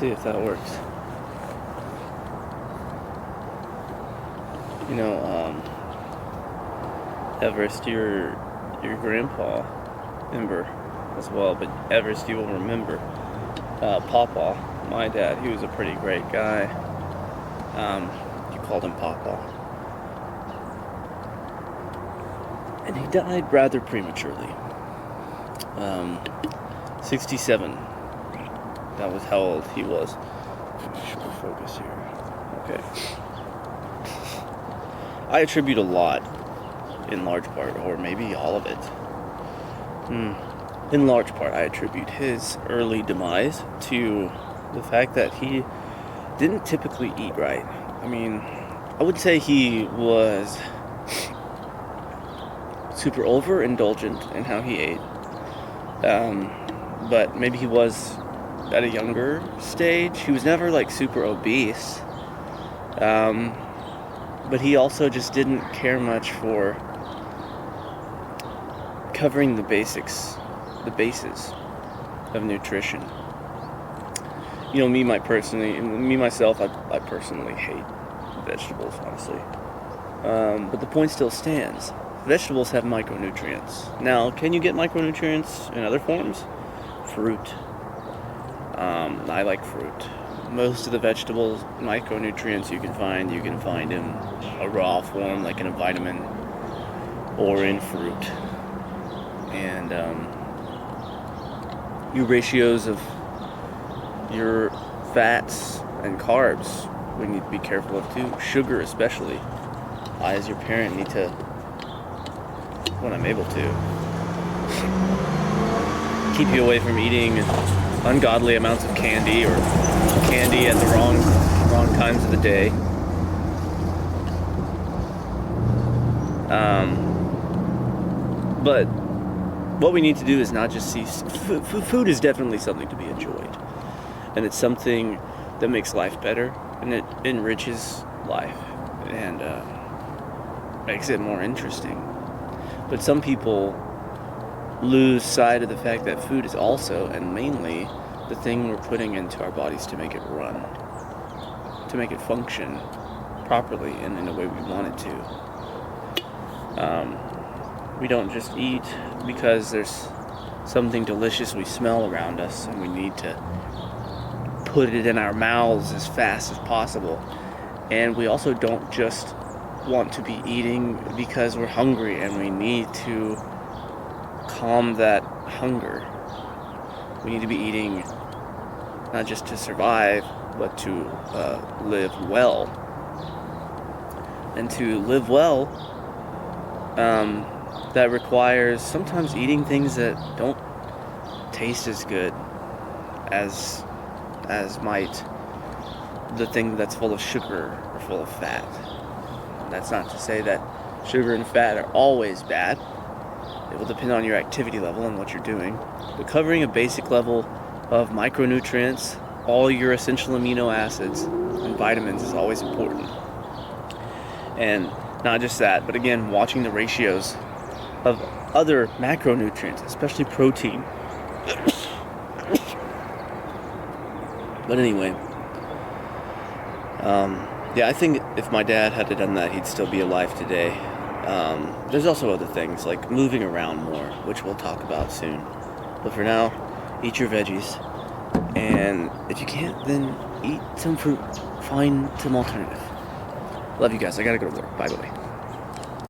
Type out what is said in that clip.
see if that works. You know, Everest, your grandpa, remember as well, but Everest, you will remember Pawpaw, my dad. He was a pretty great guy. You called him Pawpaw. And he died rather prematurely. 67. That was how old he was. Should we focus here? Okay. I attribute a lot, in large part, or maybe all of it. In large part, I attribute his early demise to the fact that he didn't typically eat right. I mean, I would say he was super overindulgent in how he ate. But maybe he was at a younger stage. He was never like super obese. But he also just didn't care much for covering the bases of nutrition. You know, me myself, I personally hate vegetables, honestly. But the point still stands. Vegetables have micronutrients. Now, can you get micronutrients in other forms? Fruit. I like fruit. Most of the vegetables, micronutrients you can find in a raw form, like in a vitamin, or in fruit. And your ratios of your fats and carbs we need to be careful of too. Sugar especially. I, as your parent, need to, when I'm able to, keep you away from eating ungodly amounts of candy or candy at the wrong times of the day. But what we need to do is not just see food is definitely something to be enjoyed, and it's something that makes life better, and it enriches life and makes it more interesting. But some people lose sight of the fact that food is also and mainly the thing we're putting into our bodies to make it run, to make it function properly and in the way we want it to. We don't just eat because there's something delicious we smell around us and we need to put it in our mouths as fast as possible. And we also don't just want to be eating because we're hungry and we need to calm that hunger. We need to be eating not just to survive, but to live well. And to live well, that requires sometimes eating things that don't taste as good as might the thing that's full of sugar or full of fat. That's not to say that sugar and fat are always bad. It will depend on your activity level and what you're doing. But covering a basic level of micronutrients, all your essential amino acids and vitamins is always important. And not just that, but again, watching the ratios of other macronutrients, especially protein. But anyway, yeah, I think if my dad had done that, he'd still be alive today. There's also other things, like moving around more, which we'll talk about soon. But for now, eat your veggies. And if you can't, then eat some fruit. Find some alternative. Love you guys. I gotta go to work. Bye-bye.